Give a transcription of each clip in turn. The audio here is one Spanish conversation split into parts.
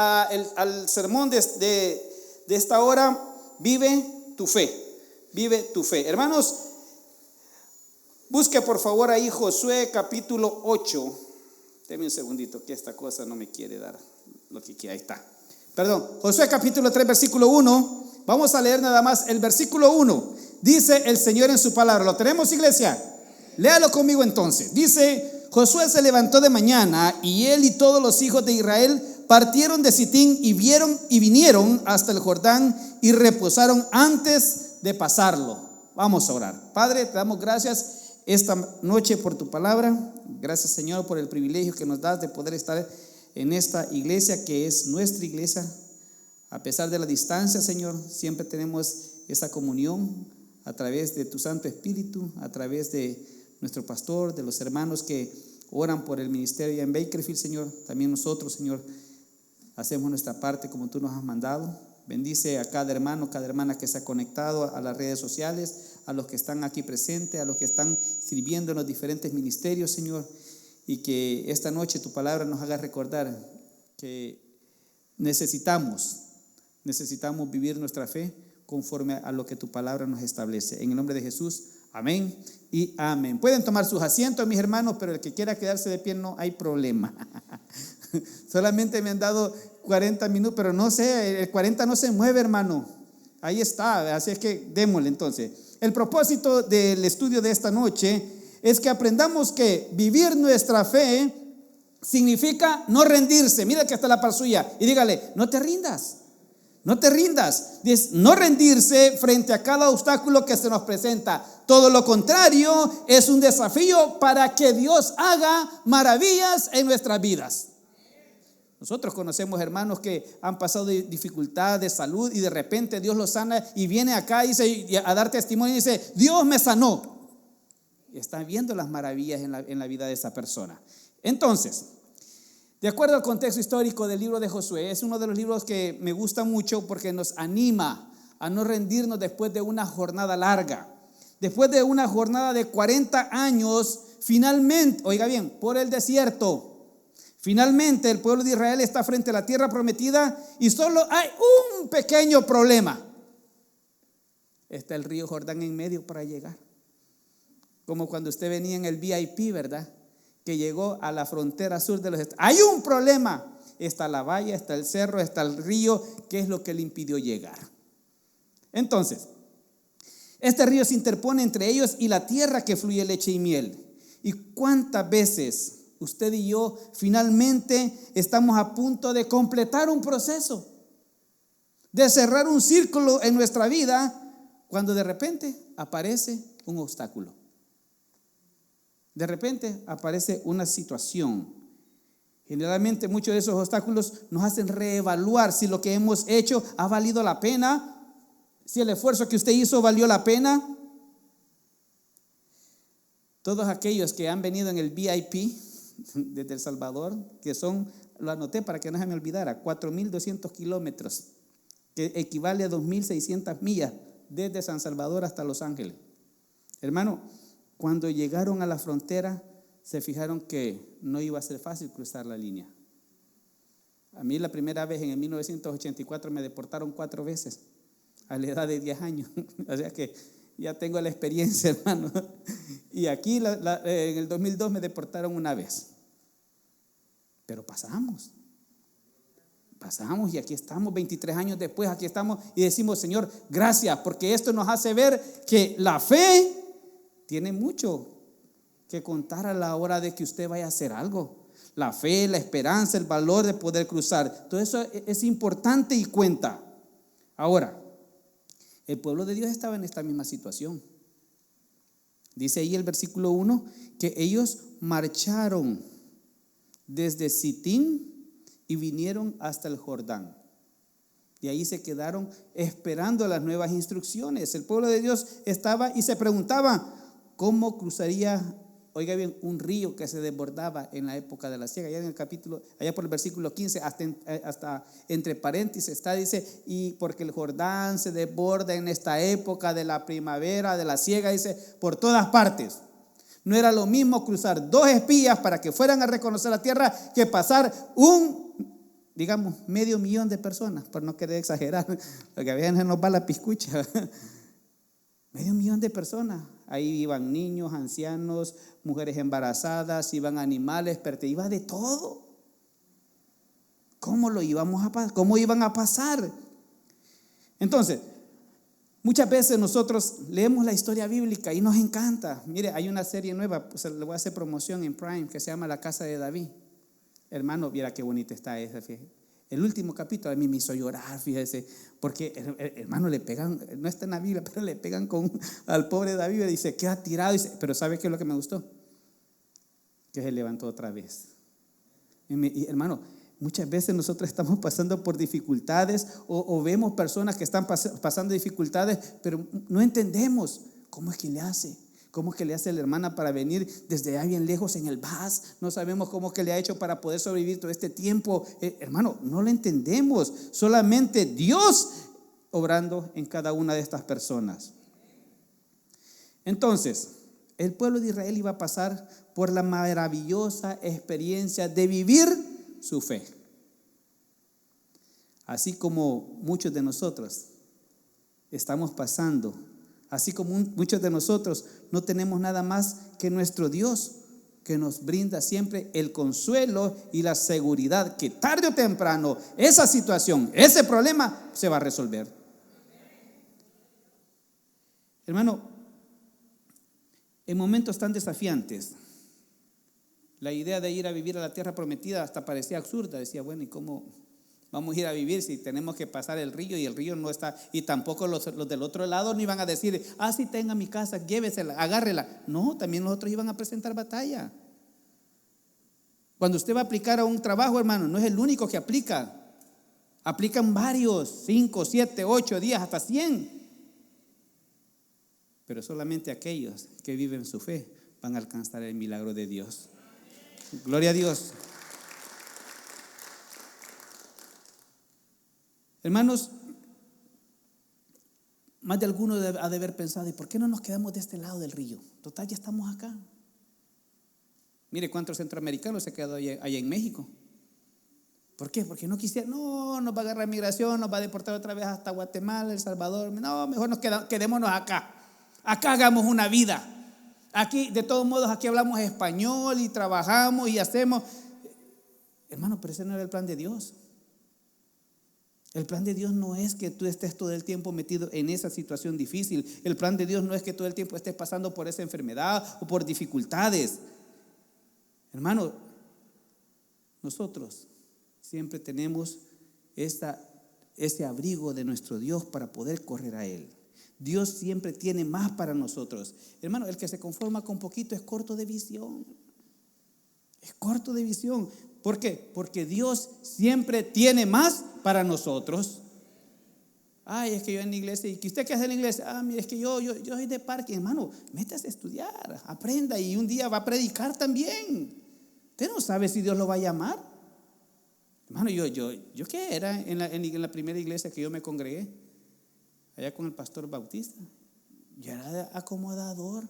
al sermón de esta hora, vive tu fe, vive tu fe. Hermanos, busque por favor ahí Josué capítulo 8. Deme un segundito que esta cosa no me quiere dar lo que quiere. Ahí está. Perdón, Josué capítulo 3 versículo 1. Vamos a leer nada más el versículo 1. Dice el Señor en su palabra. ¿Lo tenemos, iglesia? Léalo conmigo entonces. Dice: Josué se levantó de mañana y él y todos los hijos de Israel partieron de Sitín y vinieron hasta el Jordán y reposaron antes de pasarlo. Vamos a orar. Padre, te damos gracias esta noche por tu palabra. Gracias, Señor, por el privilegio que nos das de poder estar en esta iglesia que es nuestra iglesia. A pesar de la distancia, Señor, siempre tenemos esa comunión a través de tu Santo Espíritu, a través de nuestro pastor, de los hermanos que oran por el ministerio en Bakersfield, Señor. También nosotros, Señor, hacemos nuestra parte como tú nos has mandado. Bendice a cada hermano, cada hermana que se ha conectado a las redes sociales, a los que están aquí presentes, a los que están sirviendo en los diferentes ministerios, Señor. Y que esta noche tu palabra nos haga recordar que necesitamos vivir nuestra fe conforme a lo que tu palabra nos establece. En el nombre de Jesús, amén y amén. Pueden tomar sus asientos, mis hermanos, pero el que quiera quedarse de pie no hay problema. Solamente me han dado 40 minutos, pero no sé, el 40 no se mueve, hermano. Ahí está, así es que démosle entonces. El propósito del estudio de esta noche es que aprendamos que vivir nuestra fe significa no rendirse. Mira que está la par suya y dígale: no te rindas. No te rindas. No rendirse frente a cada obstáculo que se nos presenta. Todo lo contrario, es un desafío para que Dios haga maravillas en nuestras vidas. Nosotros conocemos hermanos que han pasado dificultades de salud y de repente Dios los sana y viene acá y dice, a dar testimonio y dice: Dios me sanó. Y están viendo las maravillas en la vida de esa persona. Entonces, de acuerdo al contexto histórico del libro de Josué, es uno de los libros que me gusta mucho porque nos anima a no rendirnos después de una jornada larga. Después de una jornada de 40 años, finalmente, oiga bien, por el desierto, finalmente el pueblo de Israel está frente a la tierra prometida y solo hay un pequeño problema. Está el río Jordán en medio para llegar. Como cuando usted venía en el VIP, ¿verdad? Que llegó a la frontera sur de los Estados. Hay un problema. Está la valla, está el cerro, está el río. ¿Qué es lo que le impidió llegar? Entonces, este río se interpone entre ellos y la tierra que fluye leche y miel. ¿Y cuántas veces usted y yo finalmente estamos a punto de completar un proceso, de cerrar un círculo en nuestra vida, cuando de repente aparece un obstáculo? De repente aparece una situación. Generalmente muchos de esos obstáculos nos hacen reevaluar si lo que hemos hecho ha valido la pena, si el esfuerzo que usted hizo valió la pena. Todos aquellos que han venido en el VIP desde El Salvador, que son, lo anoté para que no se me olvidara, 4.200 kilómetros, que equivale a 2.600 millas desde San Salvador hasta Los Ángeles. Hermano, cuando llegaron a la frontera, se fijaron que no iba a ser fácil cruzar la línea. A mí la primera vez en el 1984 me deportaron 4 veces a la edad de 10 años. O sea que ya tengo la experiencia, hermano. Y aquí en el 2002 me deportaron una vez. Pero pasamos y aquí estamos 23 años después, aquí estamos y decimos: Señor, gracias, porque esto nos hace ver que la fe tiene mucho que contar a la hora de que usted vaya a hacer algo. La fe, la esperanza, el valor de poder cruzar. Todo eso es importante y cuenta. Ahora, el pueblo de Dios estaba en esta misma situación. Dice ahí el versículo 1 que ellos marcharon desde Sitín y vinieron hasta el Jordán. Y ahí se quedaron esperando las nuevas instrucciones. El pueblo de Dios estaba y se preguntaba: ¿cómo cruzaría, oiga bien, un río que se desbordaba en la época de la siega? Allá en el capítulo, allá por el versículo 15, hasta entre paréntesis está, dice: y porque el Jordán se desborda en esta época de la primavera, de la siega, dice, por todas partes. No era lo mismo cruzar 2 espías para que fueran a reconocer la tierra que pasar un digamos, 500,000 de personas, por no querer exagerar, porque a veces nos va la piscucha. 500,000 de personas. Ahí iban niños, ancianos, mujeres embarazadas, iban animales, pero iba de todo. ¿Cómo iban a pasar? Entonces, muchas veces nosotros leemos la historia bíblica y nos encanta. Mire, hay una serie nueva, pues le voy a hacer promoción en Prime, que se llama La Casa de David. Hermano, viera qué bonita está esa, fíjese. El último capítulo a mí me hizo llorar, fíjese, porque hermano le pegan, no está en la Biblia, pero le pegan al pobre David, y dice, queda tirado, dice, pero ¿sabe qué es lo que me gustó? Que se levantó otra vez. Y hermano, muchas veces nosotros estamos pasando por dificultades o vemos personas que están pasando dificultades, pero no entendemos cómo es que le hace. ¿Cómo es que le hace la hermana para venir desde ahí bien lejos en el bus? No sabemos cómo es que le ha hecho para poder sobrevivir todo este tiempo. Hermano, no lo entendemos. Solamente Dios obrando en cada una de estas personas. Entonces, el pueblo de Israel iba a pasar por la maravillosa experiencia de vivir su fe. Así como muchos de nosotros estamos pasando, así como muchos de nosotros no tenemos nada más que nuestro Dios, que nos brinda siempre el consuelo y la seguridad que tarde o temprano esa situación, ese problema se va a resolver. Hermano, en momentos tan desafiantes, la idea de ir a vivir a la tierra prometida hasta parecía absurda. Decía, bueno, ¿y cómo vamos a ir a vivir si tenemos que pasar el río y el río no está? Y tampoco los del otro lado no iban a decir, sí, tenga mi casa, llévesela, agárrela. No, también los otros iban a presentar batalla. Cuando usted va a aplicar a un trabajo, hermano, no es el único que aplica. Aplican varios, 5, 7, 8 días, hasta 100. Pero solamente aquellos que viven su fe van a alcanzar el milagro de Dios. Gloria a Dios. Hermanos, más de alguno ha de haber pensado, ¿y por qué no nos quedamos de este lado del río? Total, ya estamos acá. Mire cuántos centroamericanos se quedó allá en México. ¿Por qué? Porque no quisiera, no, nos va a agarrar migración, nos va a deportar otra vez hasta Guatemala, El Salvador. No, mejor quedémonos acá. Acá hagamos una vida. Aquí, de todos modos, aquí hablamos español y trabajamos y hacemos. Hermano, pero ese no era el plan de Dios. El plan de Dios no es que tú estés todo el tiempo metido en esa situación difícil. El plan de Dios no es que todo el tiempo estés pasando por esa enfermedad o por dificultades. Hermano, nosotros siempre tenemos ese abrigo de nuestro Dios para poder correr a Él. Dios siempre tiene más para nosotros. Hermano, el que se conforma con poquito es corto de visión. Es corto de visión. ¿Por qué? Porque Dios siempre tiene más para nosotros. Es que yo en la iglesia, ¿y usted qué hace en la iglesia? Mire, es que yo soy de parque. Hermano, métase a estudiar, aprenda y un día va a predicar también. Usted no sabe si Dios lo va a llamar. Hermano, yo ¿qué era en la primera iglesia que yo me congregué? Allá con el pastor Bautista. Yo era acomodador.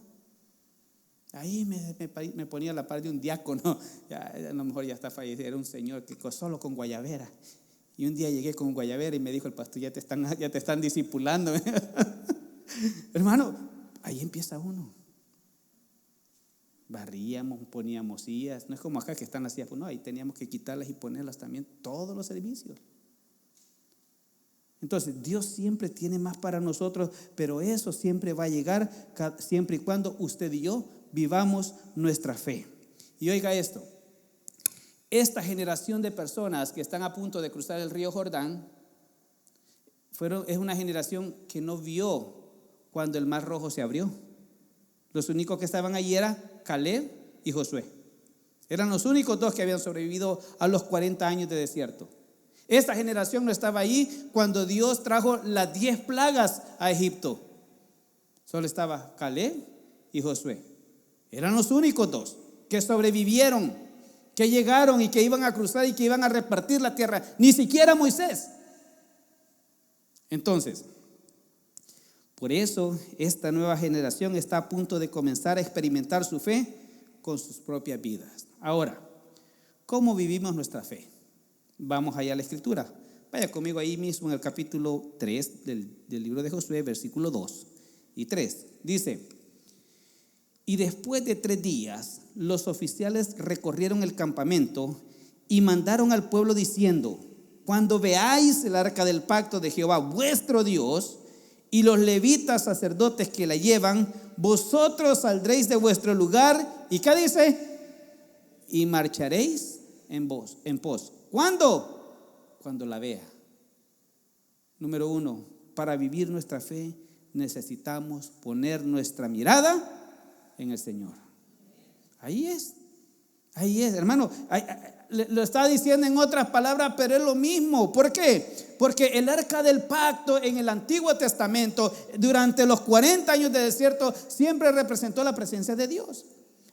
Ahí me ponía a la par de un diácono. Ya, a lo mejor ya está fallecido. Era un señor que solo con guayabera. Y un día llegué con guayabera y me dijo el pastor, ya te están discipulando. Hermano, ahí empieza uno. Barríamos, poníamos sillas. No es como acá que están las sillas. Pues no, ahí teníamos que quitarlas y ponerlas también. Todos los servicios. Entonces, Dios siempre tiene más para nosotros, pero eso siempre va a llegar siempre y cuando usted y yo vivamos nuestra fe. Y oiga esto, esta generación de personas que están a punto de cruzar el río Jordán es una generación que no vio cuando el Mar Rojo se abrió. Los únicos que estaban allí eran Caleb y Josué. Eran los únicos dos que habían sobrevivido a los 40 años de desierto. Esta generación no estaba ahí cuando Dios trajo las 10 plagas a Egipto. Solo estaba Caleb y Josué. Eran los únicos dos que sobrevivieron, que llegaron y que iban a cruzar y que iban a repartir la tierra. Ni siquiera Moisés. Entonces, por eso esta nueva generación está a punto de comenzar a experimentar su fe con sus propias vidas. Ahora, ¿cómo vivimos nuestra fe? Vamos allá a la escritura. Vaya conmigo ahí mismo en el capítulo 3 del libro de Josué, versículo 2 y 3. Dice: y después de 3 días, los oficiales recorrieron el campamento y mandaron al pueblo diciendo: cuando veáis el arca del pacto de Jehová vuestro Dios y los levitas sacerdotes que la llevan, vosotros saldréis de vuestro lugar. ¿Y qué dice? Y marcharéis en pos. ¿Cuándo? Cuando la vea. Número 1, para vivir nuestra fe necesitamos poner nuestra mirada en el Señor. Ahí es, hermano. Lo está diciendo en otras palabras, pero es lo mismo. ¿Por qué? Porque el arca del pacto en el Antiguo Testamento, durante los 40 años de desierto, siempre representó la presencia de Dios.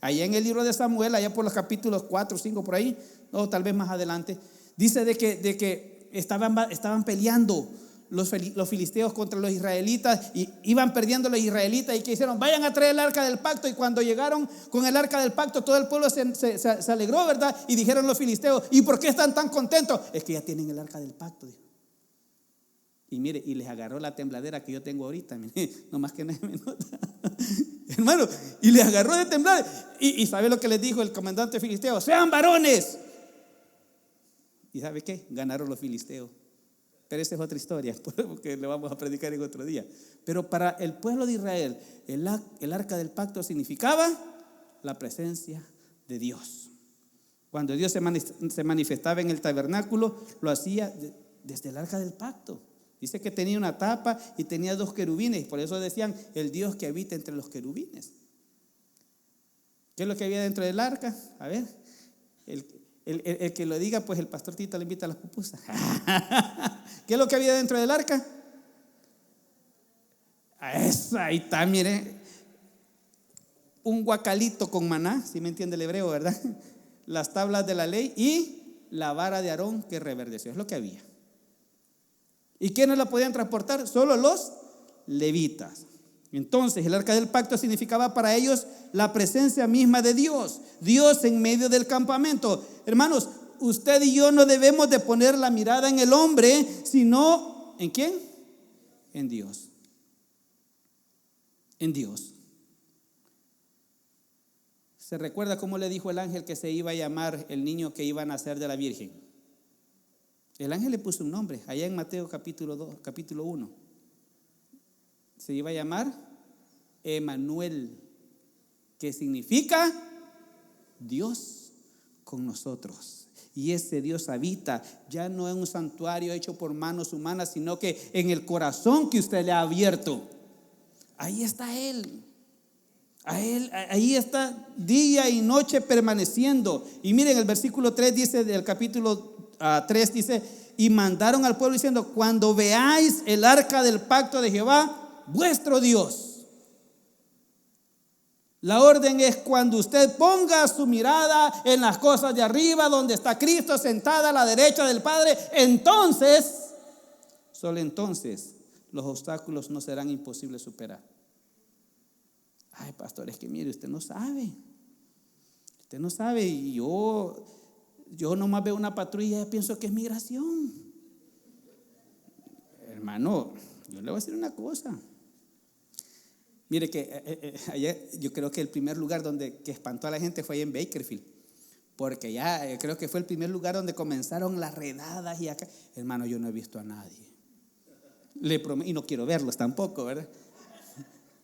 Allá en el libro de Samuel, allá por los capítulos 4, 5 por ahí, o tal vez más adelante, dice de que estaban peleando los filisteos contra los israelitas, y iban perdiendo los israelitas. ¿Y que hicieron? Vayan a traer el arca del pacto. Y cuando llegaron con el arca del pacto, todo el pueblo se alegró, ¿verdad? Y dijeron los filisteos: ¿y por qué están tan contentos? Es que ya tienen el arca del pacto, dijo. Y mire, y les agarró la tembladera que yo tengo ahorita, mire, nomás que nadie me nota. Hermano, y les agarró de temblar. Y ¿sabe lo que les dijo el comandante filisteo? ¡Sean varones! ¿Y sabe qué? Ganaron los filisteos. Pero esa es otra historia, porque le vamos a predicar en otro día. Pero para el pueblo de Israel, el arca del pacto significaba la presencia de Dios. Cuando Dios se manifestaba en el tabernáculo, lo hacía desde el arca del pacto. Dice que tenía una tapa y tenía 2 querubines. Por eso decían: el Dios que habita entre los querubines. ¿Qué es lo que había dentro del arca? A ver, el que lo diga, pues el pastor Tito le invita a las pupusas. ¿Qué es lo que había dentro del arca? Ahí está, mire. Un guacalito con maná, si me entiende el hebreo, ¿verdad? Las tablas de la ley y la vara de Aarón que reverdeció. Es lo que había. ¿Y quiénes la podían transportar? Solo los levitas. Entonces el arca del pacto significaba para ellos la presencia misma de Dios. Dios en medio del campamento. Hermanos, usted y yo no debemos de poner la mirada en el hombre, sino ¿en quién? En Dios. En Dios. ¿Se recuerda cómo le dijo el ángel que se iba a llamar el niño que iba a nacer de la Virgen? El ángel le puso un nombre, allá en Mateo capítulo 1. Se iba a llamar Emanuel, que significa Dios con nosotros. Y ese Dios habita ya no en un santuario hecho por manos humanas, sino que en el corazón que usted le ha abierto. Ahí está Él. Ahí está día y noche permaneciendo. Y miren, el versículo 3 dice del capítulo 3 dice: y mandaron al pueblo diciendo: cuando veáis el arca del pacto de Jehová vuestro Dios. La orden es cuando usted ponga su mirada en las cosas de arriba, donde está Cristo sentada a la derecha del Padre. Entonces, solo entonces, los obstáculos no serán imposibles superar. Ay, pastor, es que mire, usted no sabe. Usted no sabe. Y yo nomás veo una patrulla y pienso que es migración. Hermano, yo le voy a decir una cosa. Mire que ayer yo creo que el primer lugar que espantó a la gente fue ahí en Bakersfield. Porque ya creo que fue el primer lugar donde comenzaron las redadas y acá. Hermano, yo no he visto a nadie. Le prometo, y no quiero verlos tampoco, ¿verdad?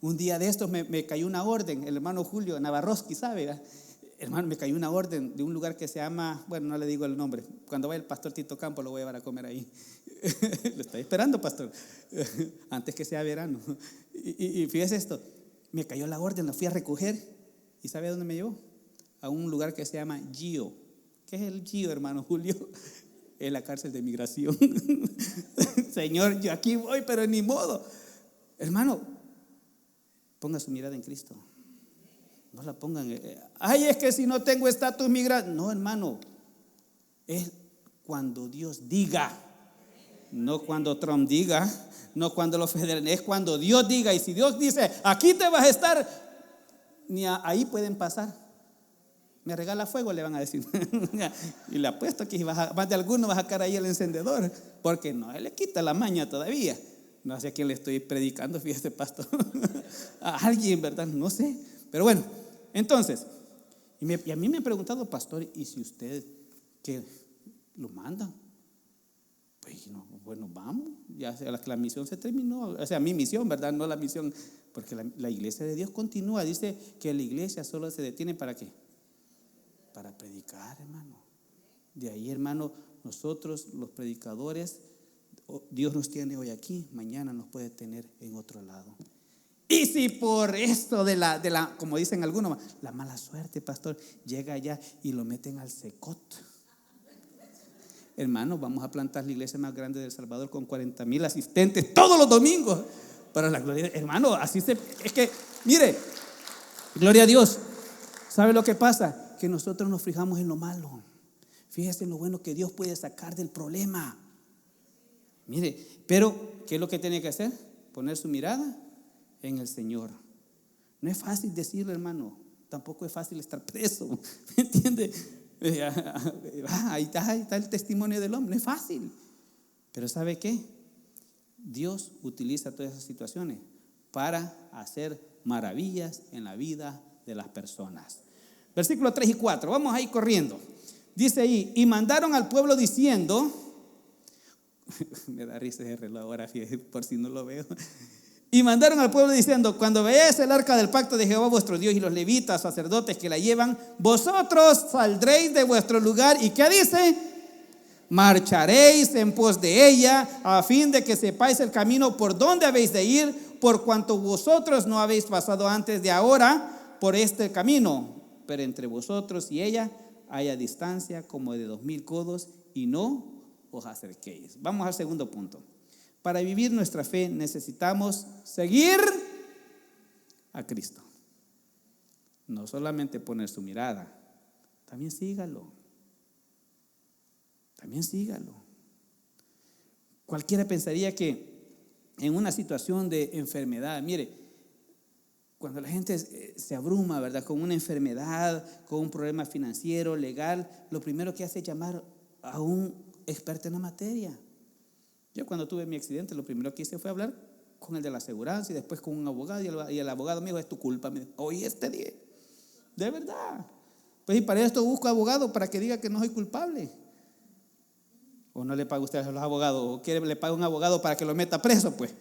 Un día de estos me cayó una orden, el hermano Julio Navarroski, ¿sabe? ¿Verdad? Hermano, me cayó una orden de un lugar que se llama, bueno, no le digo el nombre. Cuando vaya el pastor Tito Campo lo voy a llevar a comer ahí. Lo estoy esperando, pastor, antes que sea verano. Y fíjese esto, me cayó la orden, la fui a recoger. ¿Y sabe a dónde me llevó? A un lugar que se llama Gio. ¿Qué es el Gio, hermano Julio? Es la cárcel de migración. Señor, yo aquí voy, pero ni modo. Hermano, ponga su mirada en Cristo. No la pongan. Ay, es que si no tengo estatus migrante. No, hermano. Es cuando Dios diga. No cuando Trump diga. No cuando los federales. Es cuando Dios diga. Y si Dios dice: aquí te vas a estar, ni ahí pueden pasar. Me regala fuego, le van a decir. Y le apuesto que más de alguno va a sacar ahí el encendedor, porque no le quita la maña todavía. No sé a quién le estoy predicando, fíjese, pastor. A alguien, ¿verdad? No sé. Pero bueno, entonces, y a mí me han preguntado, pastor, ¿y si usted que lo manda? Pues no, bueno, vamos. Ya la misión se terminó. O sea, mi misión, ¿verdad? No la misión, porque la iglesia de Dios continúa. Dice que la iglesia solo se detiene ¿para qué? Para predicar, hermano. De ahí, hermano, nosotros los predicadores, Dios nos tiene hoy aquí, mañana nos puede tener en otro lado. Y si por esto de la como dicen algunos, la mala suerte, pastor, llega allá y lo meten al secot. Hermano, vamos a plantar la iglesia más grande de El Salvador con 40,000 asistentes todos los domingos para la gloria. Hermano, es que, mire, gloria a Dios. ¿Sabe lo que pasa? Que nosotros nos fijamos en lo malo. Fíjese en lo bueno que Dios puede sacar del problema. Mire, pero ¿qué es lo que tiene que hacer? Poner su mirada en el Señor. No es fácil decirlo, hermano. Tampoco es fácil estar preso. ¿Me entiende? Ahí está el testimonio del hombre. No es fácil. Pero ¿sabe qué? Dios utiliza todas esas situaciones para hacer maravillas en la vida de las personas. Versículos 3 y 4, vamos a ir corriendo. Dice ahí, y mandaron al pueblo diciendo, me da risa ese reloj ahora, fíjate, por si no lo veo. Y mandaron al pueblo diciendo, cuando veáis el arca del pacto de Jehová vuestro Dios y los levitas, sacerdotes que la llevan, vosotros saldréis de vuestro lugar. ¿Y qué dice? Marcharéis en pos de ella, a fin de que sepáis el camino por donde habéis de ir, por cuanto vosotros no habéis pasado antes de ahora por este camino. Pero entre vosotros y ella haya distancia como de 2,000 codos y no os acerquéis. Vamos al segundo punto. Para vivir nuestra fe necesitamos seguir a Cristo. No solamente poner su mirada, también sígalo. También sígalo. Cualquiera pensaría que en una situación de enfermedad, mire, cuando la gente se abruma, ¿verdad?, con una enfermedad, con un problema financiero, legal, lo primero que hace es llamar a un experto en la materia. Yo cuando tuve mi accidente, lo primero que hice fue hablar con el de la aseguranza y después con un abogado, y el abogado me dijo, es tu culpa. Me dijo, oye, este día, de verdad. Pues y para esto busco abogado para que diga que no soy culpable. ¿O no le paga usted a los abogados? ¿O quiere le paga un abogado para que lo meta preso? Pues,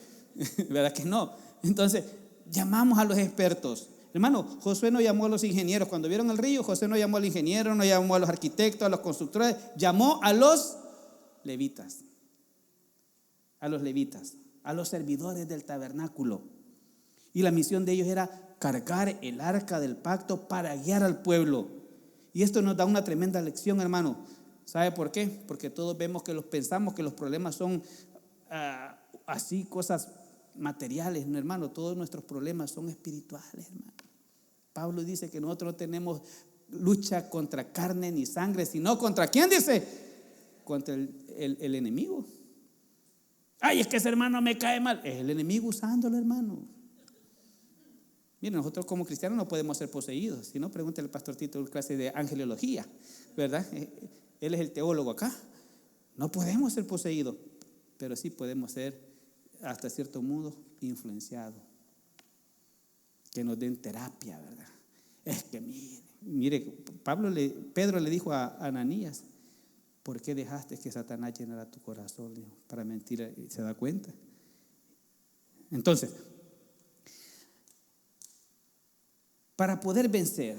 ¿verdad que no? Entonces, llamamos a los expertos. Hermano, Josué no llamó a los ingenieros. Cuando vieron el río, Josué no llamó al ingeniero, no llamó a los arquitectos, a los constructores. Llamó a los levitas. A los levitas, a los servidores del tabernáculo. Y la misión de ellos era cargar el arca del pacto para guiar al pueblo. Y esto nos da una tremenda lección, hermano. ¿Sabe por qué? Porque todos pensamos que los problemas son así, cosas materiales, no, hermano. Todos nuestros problemas son espirituales, hermano. Pablo dice que nosotros no tenemos lucha contra carne ni sangre, sino contra ¿quién dice? Contra el enemigo. Ay, es que ese hermano me cae mal. Es el enemigo usándolo, hermano. Miren, nosotros como cristianos no podemos ser poseídos. Si no, pregúntale al pastor Tito en clase de angelología, ¿verdad? Él es el teólogo acá. No podemos ser poseídos, pero sí podemos ser, hasta cierto modo, influenciados. Que nos den terapia, ¿verdad? Es que mire, Pedro le dijo a Ananías, ¿por qué dejaste que Satanás llenara tu corazón? Dijo, para mentir, ¿se da cuenta? Entonces, para poder vencer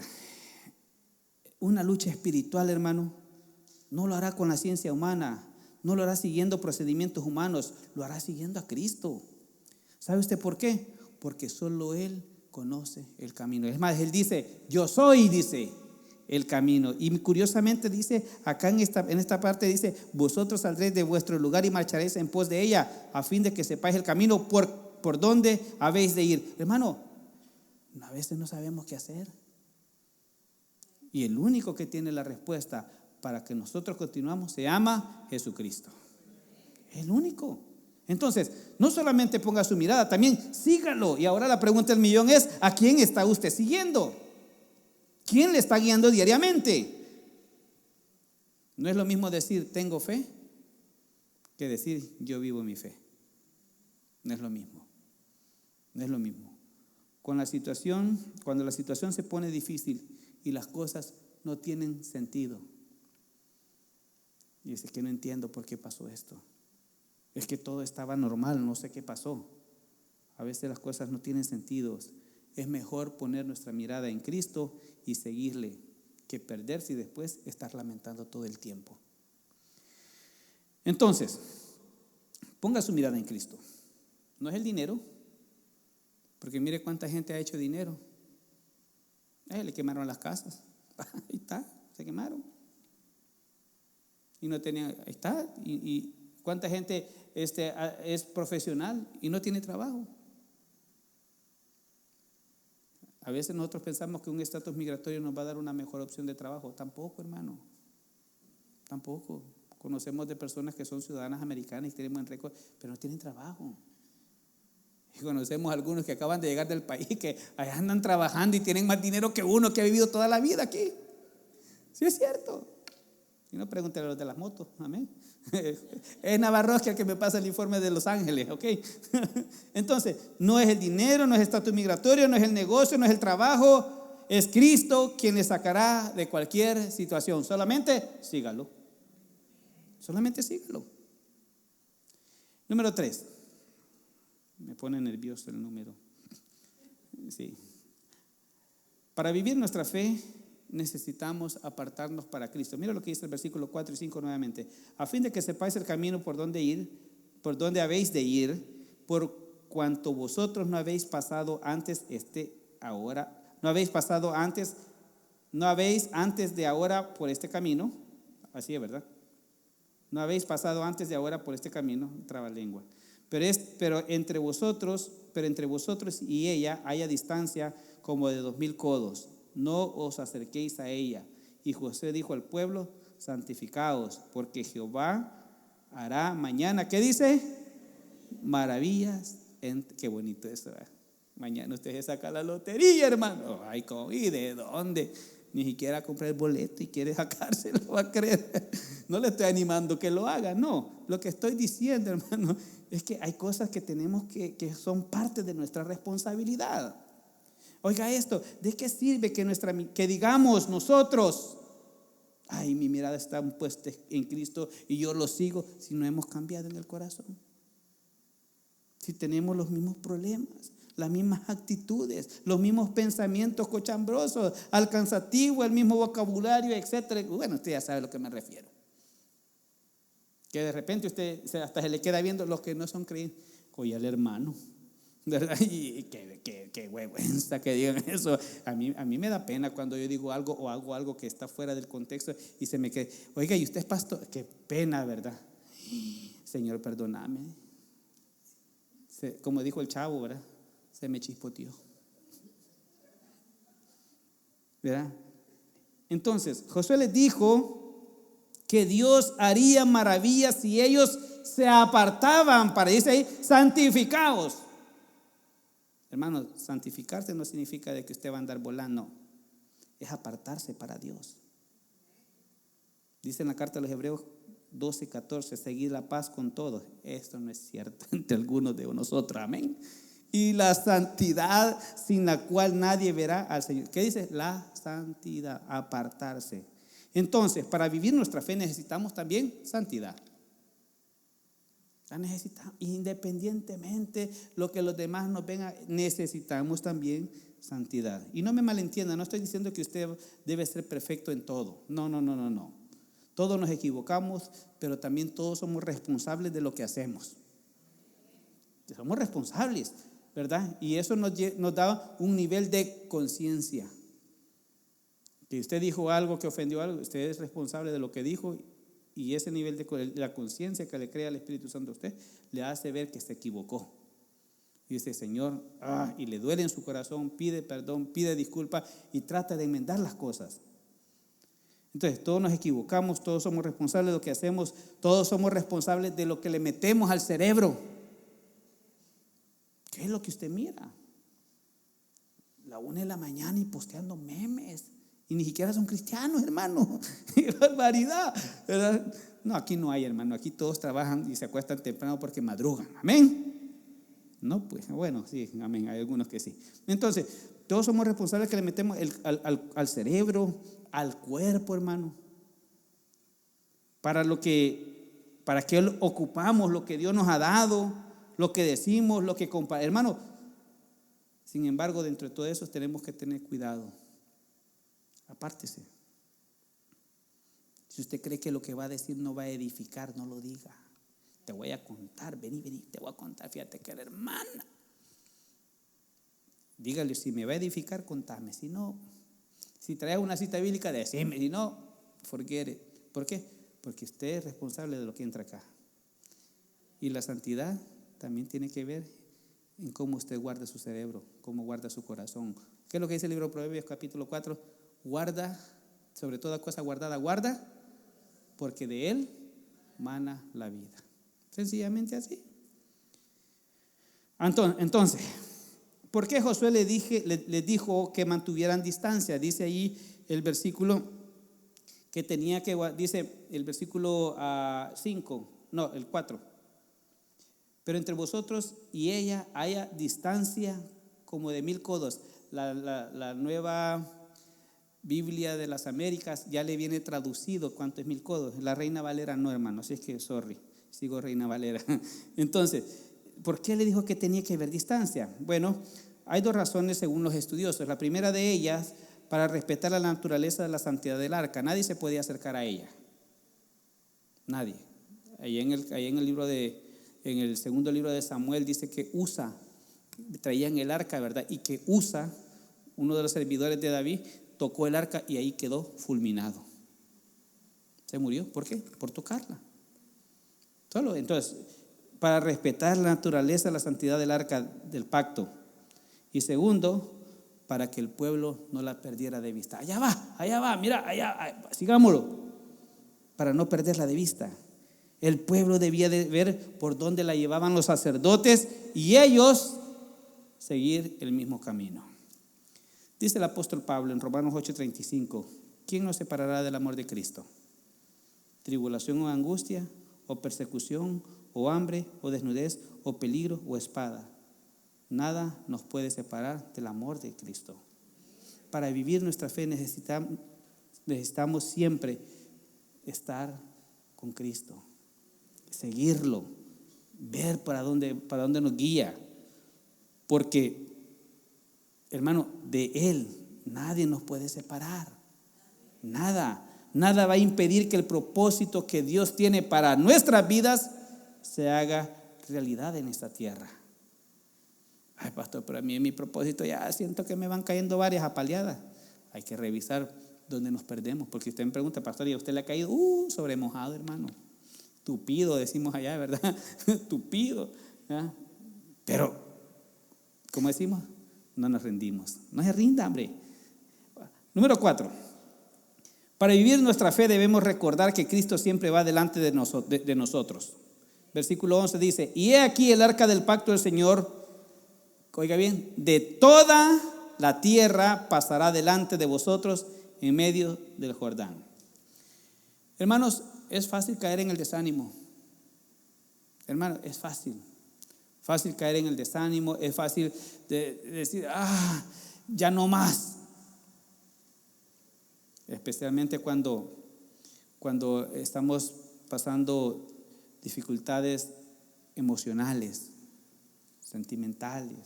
una lucha espiritual, hermano, no lo hará con la ciencia humana, no lo hará siguiendo procedimientos humanos, lo hará siguiendo a Cristo. ¿Sabe usted por qué? Porque solo Él conoce el camino. Es más, Él dice, yo soy, dice, el camino. Y curiosamente dice, acá en esta parte dice, vosotros saldréis de vuestro lugar y marcharéis en pos de ella, a fin de que sepáis el camino por donde habéis de ir. Hermano, a veces no sabemos qué hacer. Y el único que tiene la respuesta para que nosotros continuamos se llama Jesucristo. El único. Entonces, no solamente ponga su mirada, también sígalo. Y ahora la pregunta del millón es, ¿a quién está usted siguiendo? ¿Quién le está guiando diariamente? No es lo mismo decir tengo fe que decir yo vivo mi fe. No es lo mismo. No es lo mismo. Cuando la situación se pone difícil y las cosas no tienen sentido. Y dice que no entiendo por qué pasó esto. Es que todo estaba normal, no sé qué pasó. A veces las cosas no tienen sentido. Es mejor poner nuestra mirada en Cristo y seguirle que perderse y después estar lamentando todo el tiempo. Entonces, ponga su mirada en Cristo. No es el dinero, porque mire cuánta gente ha hecho dinero. Le quemaron las casas. Ahí está, se quemaron. Y no tenían, ahí está. Y cuánta gente es profesional y no tiene trabajo. A veces nosotros pensamos que un estatus migratorio nos va a dar una mejor opción de trabajo. Tampoco, hermano. Tampoco. Conocemos de personas que son ciudadanas americanas y tienen buen récord, pero no tienen trabajo. Y conocemos a algunos que acaban de llegar del país que allá andan trabajando y tienen más dinero que uno que ha vivido toda la vida aquí. Sí es cierto. Y no pregúntele a los de las motos, amén. Es Navarro el que me pasa el informe de Los Ángeles, ok. Entonces, no es el dinero, no es el estatus migratorio, no es el negocio, no es el trabajo. Es Cristo quien le sacará de cualquier situación. Solamente sígalo. Solamente sígalo. Número 3. Me pone nervioso el número. Sí. Para vivir nuestra fe necesitamos apartarnos para Cristo. Mira lo que dice el versículo 4 y 5 nuevamente. A fin de que sepáis el camino por donde habéis de ir, por cuanto vosotros no habéis pasado antes de ahora por este camino. Así es, ¿verdad? No habéis pasado antes de ahora por este camino, trabalengua. Pero entre vosotros y ella haya distancia como de 2000 codos. No os acerquéis a ella. Y José dijo al pueblo: santificaos, porque Jehová hará mañana, ¿qué dice? Maravillas. Qué bonito eso, ¿eh? Mañana usted se saca la lotería, hermano. Ay, ¿y de dónde? Ni siquiera comprar el boleto y quiere sacárselo, va a creer. No le estoy animando que lo haga, no. Lo que estoy diciendo, hermano, es que hay cosas que tenemos que son parte de nuestra responsabilidad. Oiga esto, ¿de qué sirve que digamos nosotros, ay, mi mirada está puesta en Cristo y yo lo sigo, si no hemos cambiado en el corazón? Si tenemos los mismos problemas, las mismas actitudes, los mismos pensamientos cochambrosos, alcanzativo, el mismo vocabulario, etcétera. Bueno, usted ya sabe a lo que me refiero. Que de repente usted hasta se le queda viendo los que no son creyentes. Oye, al hermano, ¿verdad? Y qué vergüenza que digan eso. A mí me da pena cuando yo digo algo o hago algo que está fuera del contexto y se me queda. Oiga, ¿y usted es pastor? Qué pena, ¿verdad? Señor, perdóname. Como dijo el chavo, ¿verdad? Se me chispoteó, ¿verdad? Entonces, Josué les dijo que Dios haría maravillas si ellos se apartaban para, dice ahí, santificaos. Hermano, santificarse no significa de que usted va a andar volando, es apartarse para Dios. Dice en la carta de los Hebreos 12:14, seguid la paz con todos. Esto no es cierto entre algunos de nosotros, amén. Y la santidad sin la cual nadie verá al Señor. ¿Qué dice? La santidad, apartarse. Entonces, para vivir nuestra fe necesitamos también santidad. La necesitamos, independientemente lo que los demás nos vengan, necesitamos también santidad. Y no me malentienda, no estoy diciendo que usted debe ser perfecto en todo. No. Todos nos equivocamos, pero también todos somos responsables de lo que hacemos. Somos responsables, ¿verdad? Y eso nos da un nivel de conciencia. Que usted dijo algo que ofendió algo, usted es responsable de lo que dijo, y ese nivel de la conciencia que le crea el Espíritu Santo a usted le hace ver que se equivocó. Y dice, Señor, y le duele en su corazón, pide perdón, pide disculpa y trata de enmendar las cosas. Entonces, todos nos equivocamos, todos somos responsables de lo que hacemos, todos somos responsables de lo que le metemos al cerebro. ¿Qué es lo que usted mira? La 1 de la mañana y posteando memes Y ni siquiera son cristianos, hermano. ¡Qué barbaridad! ¿Verdad? No, aquí no hay, hermano. Aquí todos trabajan y se acuestan temprano porque madrugan. Amén. No, pues, bueno, sí, amén. Hay algunos que sí. Entonces, todos somos responsables que le metemos al cerebro, al cuerpo, hermano. ¿Para qué ocupamos lo que Dios nos ha dado, lo que decimos, lo que compartimos? Hermano, sin embargo, dentro de todo eso tenemos que tener cuidado. Apártese. Si usted cree que lo que va a decir no va a edificar, no lo diga. Te voy a contar, vení, te voy a contar. Fíjate que la hermana. Dígale, si me va a edificar, contame. Si no, si trae una cita bíblica, decime. Si no, forget it. ¿Por qué? Porque usted es responsable de lo que entra acá. Y la santidad también tiene que ver en cómo usted guarda su cerebro, cómo guarda su corazón. ¿Qué es lo que dice el libro de Proverbios capítulo 4? Guarda, sobre toda cosa guardada, guarda, porque de él mana la vida. Sencillamente así. Entonces, ¿por qué Josué le dijo que mantuvieran distancia? Dice ahí el versículo que tenía que, dice el versículo 5, no, el 4. Pero entre vosotros y ella haya distancia como de 1000 codos. La nueva Biblia de las Américas ya le viene traducido cuánto es 1000 codos. La Reina Valera no, hermano, así es que sorry, sigo Reina Valera. Entonces, ¿por qué le dijo que tenía que haber distancia? Bueno, hay dos razones según los estudiosos. La primera de ellas, para respetar la naturaleza de la santidad del arca. Nadie se podía acercar a ella. Nadie. Ahí en el segundo libro de Samuel dice que Usa traían el arca, ¿verdad? Y que Usa, uno de los servidores de David, tocó el arca y ahí quedó fulminado. Se murió. ¿Por qué? Por tocarla. Solo. Entonces, para respetar la naturaleza, la santidad del arca del pacto. Y segundo, para que el pueblo no la perdiera de vista. Allá va, mira, allá, sigámoslo. Para no perderla de vista. El pueblo debía de ver por dónde la llevaban los sacerdotes y ellos seguir el mismo camino. Dice el apóstol Pablo en Romanos 8:35, ¿quién nos separará del amor de Cristo? ¿Tribulación o angustia, o persecución, o hambre, o desnudez, o peligro, o espada? Nada nos puede separar del amor de Cristo. Para vivir nuestra fe necesitamos siempre estar con Cristo, seguirlo, ver para dónde nos guía, porque, hermano, de Él nadie nos puede separar. Nada va a impedir que el propósito que Dios tiene para nuestras vidas se haga realidad en esta tierra. Ay, pastor, pero a mí en mi propósito ya siento que me van cayendo varias apaleadas. Hay que revisar dónde nos perdemos, porque usted me pregunta, pastor, ¿y a usted le ha caído? Sobre mojado, hermano. Tupido, decimos allá, ¿verdad? Tupido. ¿Ya? Pero, ¿cómo decimos? No nos rendimos. No se rinda, hombre. Número 4. Para vivir nuestra fe debemos recordar que Cristo siempre va delante de nosotros. Versículo 11 dice, y he aquí el arca del pacto del Señor, oiga bien, de toda la tierra pasará delante de vosotros en medio del Jordán. Hermanos, es fácil caer en el desánimo. Hermano, es fácil caer en el desánimo, es fácil de decir, ya no más. Especialmente cuando estamos pasando dificultades emocionales, sentimentales,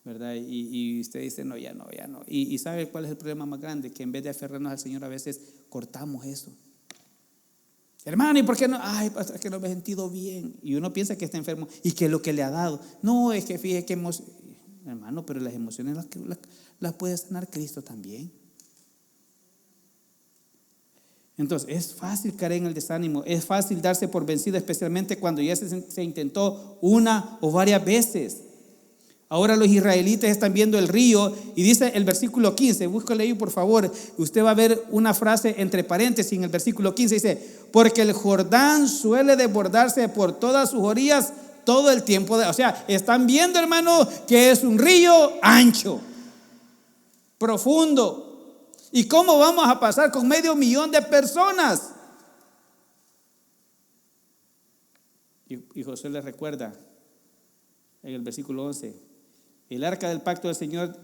¿verdad? Y usted dice, no, ya no. Y ¿sabe cuál es el problema más grande? Que en vez de aferrarnos al Señor a veces cortamos eso. Hermano, ¿y por qué no? Ay, pastor, es que no me he sentido bien. Y uno piensa que está enfermo y que es lo que le ha dado. No, es que fíjese que hermano, pero las emociones las puede sanar Cristo también. Entonces, es fácil caer en el desánimo, es fácil darse por vencido, especialmente cuando ya se intentó una o varias veces. Ahora los israelitas están viendo el río y dice el versículo 15, búscale ahí por favor, usted va a ver una frase entre paréntesis en el versículo 15, dice, porque el Jordán suele desbordarse por todas sus orillas todo el tiempo. O sea, están viendo, hermano, que es un río ancho, profundo. ¿Y cómo vamos a pasar con 500,000 de personas? Y Josué les recuerda en el versículo 11: el arca del pacto del Señor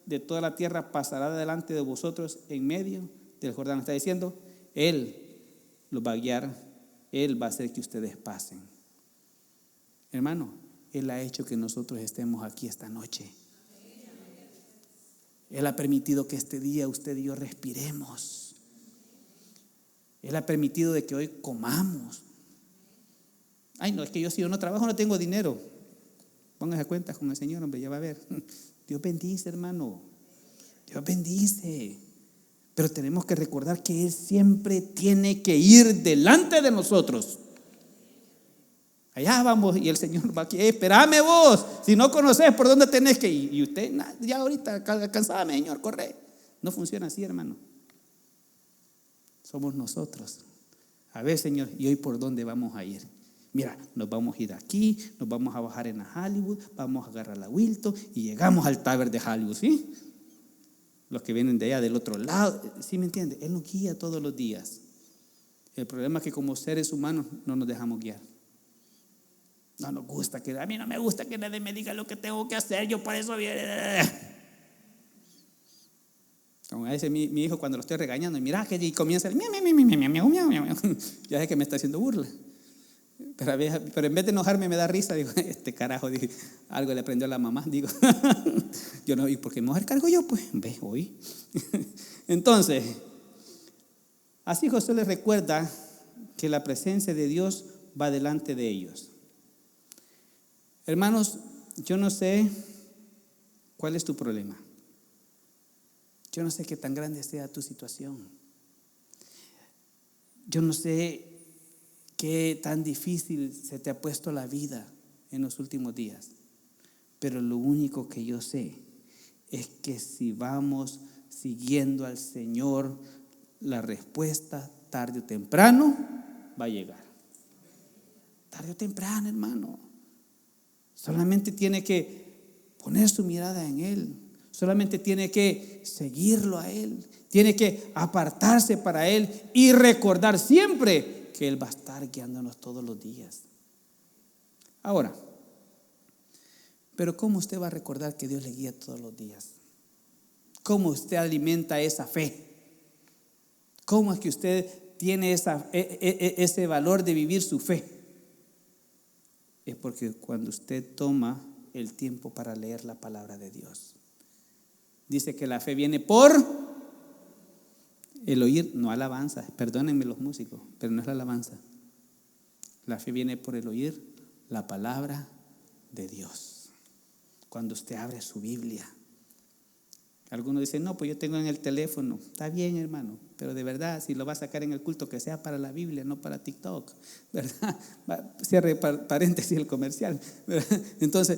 de toda la tierra pasará delante de vosotros en medio del Jordán. Está diciendo, Él los va a guiar, Él va a hacer que ustedes pasen. Hermano, Él ha hecho que nosotros estemos aquí esta noche. Él ha permitido que este día usted y yo respiremos. Él ha permitido de que hoy comamos. Ay, no, es que si yo no trabajo no tengo dinero. Póngase cuentas con el Señor, hombre, ya va a ver. Dios bendice, hermano. Dios bendice. Pero tenemos que recordar que Él siempre tiene que ir delante de nosotros. Allá vamos y el Señor va aquí. Espérame vos, si no conoces por dónde tenés que ir. Y usted, ya ahorita, cansame, Señor, corre. No funciona así, hermano. Somos nosotros. A ver, Señor, ¿y hoy por dónde vamos a ir? Mira, nos vamos a ir aquí, nos vamos a bajar en la Hollywood, vamos a agarrar la Wilton y llegamos al Taber de Hollywood, ¿sí? Los que vienen de allá del otro lado, ¿sí me entiende? Él nos guía todos los días. El problema es que como seres humanos no nos dejamos guiar. No nos gusta a mí no me gusta que nadie me diga lo que tengo que hacer, yo por eso como a veces mi hijo cuando lo estoy regañando, mira que y comienza el miau, ya sé que me está haciendo burla. Pero en vez de enojarme me da risa, digo, este carajo, digo, algo le aprendió a la mamá, digo, yo no, ¿y por qué me voy a cargo yo? Pues, ve, hoy. Entonces, así Josué les recuerda que la presencia de Dios va delante de ellos. Hermanos, yo no sé cuál es tu problema. Yo no sé qué tan grande sea tu situación. Yo no sé qué tan difícil se te ha puesto la vida en los últimos días. Pero lo único que yo sé es que si vamos siguiendo al Señor, la respuesta tarde o temprano va a llegar. Tarde o temprano, hermano. Solamente tiene que poner su mirada en Él. Solamente tiene que seguirlo a Él. Tiene que apartarse para Él y recordar siempre que Él va a estar guiándonos todos los días. Ahora, pero ¿cómo usted va a recordar que Dios le guía todos los días? ¿Cómo usted alimenta esa fe? ¿Cómo es que usted tiene ese valor de vivir su fe? Es porque cuando usted toma el tiempo para leer la palabra de Dios. Dice que la fe viene por el oír, no alabanza. Perdónenme los músicos, pero no es la alabanza. La fe viene por el oír la palabra de Dios. Cuando usted abre su Biblia. Algunos dicen, no, pues yo tengo en el teléfono. Está bien, hermano, pero de verdad, si lo va a sacar en el culto, que sea para la Biblia, no para TikTok, ¿verdad? Cierre paréntesis el comercial, ¿verdad? Entonces,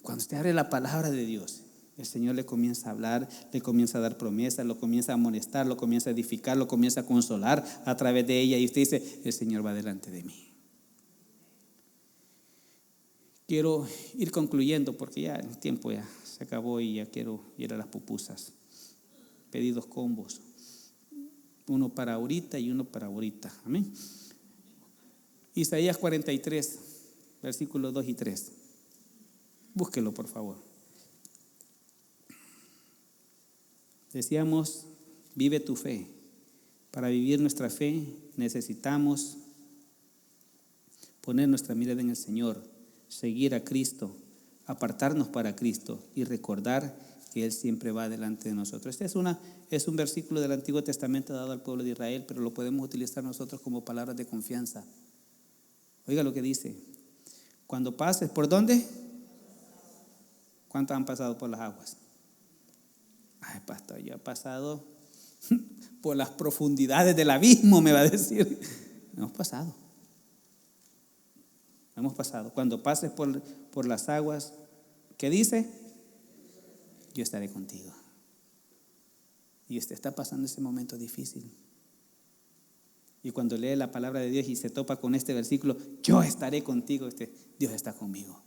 cuando usted abre la palabra de Dios, el Señor le comienza a hablar, le comienza a dar promesas, lo comienza a amonestar, lo comienza a edificar, lo comienza a consolar a través de ella. Y usted dice, el Señor va delante de mí. Quiero ir concluyendo porque ya el tiempo ya se acabó y ya quiero ir a las pupusas. Pedí 2 combos, uno para ahorita y uno para ahorita. Amén. Isaías 43, versículos 2 y 3. Búsquelo, por favor. Decíamos, vive tu fe. Para vivir nuestra fe necesitamos poner nuestra mirada en el Señor, seguir a Cristo, apartarnos para Cristo y recordar que Él siempre va delante de nosotros. Este es un versículo del Antiguo Testamento dado al pueblo de Israel, pero lo podemos utilizar nosotros como palabras de confianza. Oiga lo que dice: cuando pases, ¿por dónde? ¿Cuántos han pasado por las aguas? Ay, pastor, yo he pasado por las profundidades del abismo, me va a decir. Hemos pasado. Cuando pases por las aguas, ¿qué dice? Yo estaré contigo. Y usted está pasando ese momento difícil. Y cuando lee la palabra de Dios y se topa con este versículo, yo estaré contigo, Dios está conmigo.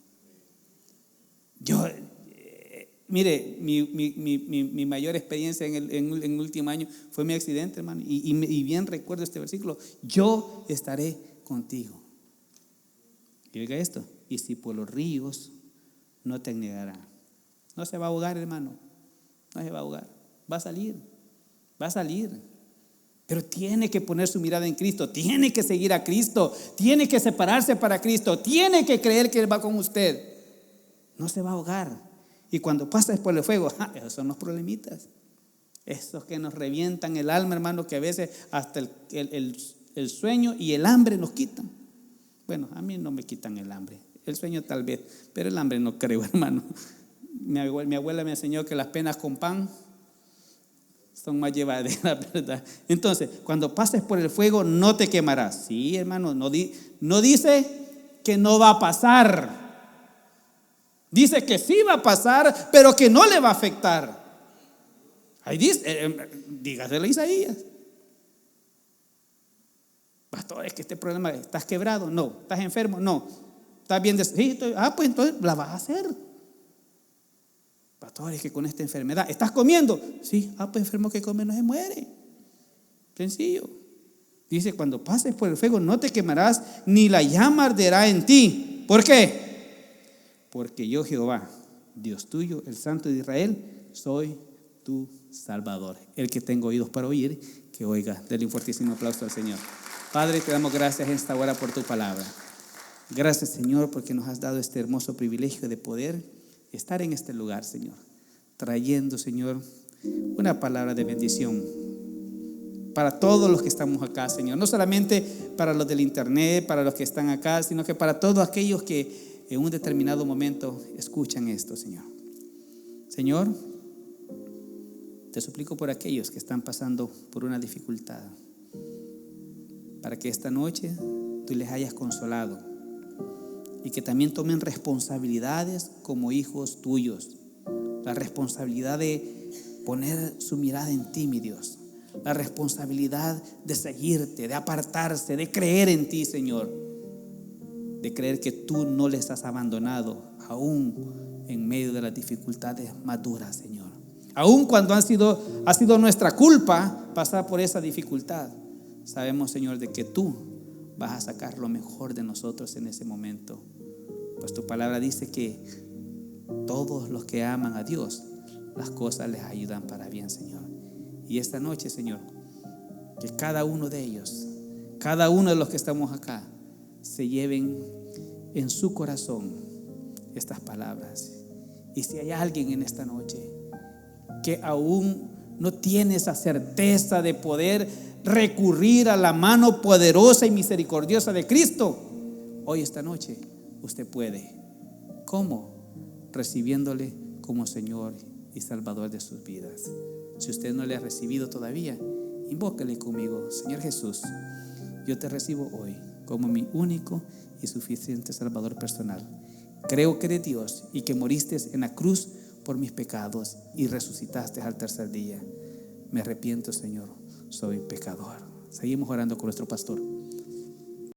Mire, mi mayor experiencia en el último año fue mi accidente, hermano. Y bien recuerdo este versículo: yo estaré contigo. Y oiga esto: y si por los ríos no te negará. No se va a ahogar, hermano. No se va a ahogar. Va a salir. Va a salir. Pero tiene que poner su mirada en Cristo. Tiene que seguir a Cristo. Tiene que separarse para Cristo. Tiene que creer que Él va con usted. No se va a ahogar. Y cuando pases por el fuego, esos son los problemitas. Esos que nos revientan el alma, hermano, que a veces hasta el sueño y el hambre nos quitan. Bueno, a mí no me quitan el hambre. El sueño tal vez, pero el hambre no creo, hermano. Mi abuela me enseñó que las penas con pan son más llevaderas, ¿verdad? Entonces, cuando pases por el fuego no te quemarás. Sí, hermano, no dice que no va a pasar. Dice que sí va a pasar, pero que no le va a afectar. Ahí dice, dígaselo a Isaías. Pastor, es que este problema, ¿estás quebrado? No. ¿Estás enfermo? No. ¿Estás bien? Sí, pues entonces la vas a hacer. Pastor, es que con esta enfermedad, ¿estás comiendo? Sí. Pues enfermo que come no se muere. Sencillo. Dice, cuando pases por el fuego no te quemarás, ni la llama arderá en ti. ¿Por qué? Porque yo, Jehová, Dios tuyo, el Santo de Israel, soy tu Salvador. El que tenga oídos para oír, que oiga. Dele un fuertísimo aplauso al Señor. Padre, te damos gracias en esta hora por tu palabra. Gracias, Señor, porque nos has dado este hermoso privilegio de poder estar en este lugar, Señor, trayendo, Señor, una palabra de bendición para todos los que estamos acá, Señor. No solamente para los del internet, para los que están acá, sino que para todos aquellos que en un determinado momento escuchan esto, Señor. Señor, te suplico por aquellos que están pasando por una dificultad, para que esta noche tú les hayas consolado y que también tomen responsabilidades como hijos tuyos. La responsabilidad de poner su mirada en ti, mi Dios. La responsabilidad de seguirte, de apartarse, de creer en ti, Señor. De creer que tú no les has abandonado, aún en medio de las dificultades más duras, Señor. Aún cuando ha sido nuestra culpa pasar por esa dificultad, sabemos, Señor, de que tú vas a sacar lo mejor de nosotros en ese momento. Pues tu palabra dice que todos los que aman a Dios, las cosas les ayudan para bien, Señor. Y esta noche, Señor, que cada uno de ellos, cada uno de los que estamos acá, se lleven en su corazón estas palabras. Y si hay alguien en esta noche que aún no tiene esa certeza de poder recurrir a la mano poderosa y misericordiosa de Cristo, hoy, esta noche, usted puede. ¿Cómo? Recibiéndole como Señor y Salvador de sus vidas. Si usted no le ha recibido todavía, invóquele conmigo: Señor Jesús, yo te recibo hoy como mi único y suficiente Salvador personal. Creo que eres Dios y que moriste en la cruz por mis pecados y resucitaste al tercer día. Me arrepiento, Señor, soy pecador. Seguimos orando con nuestro pastor.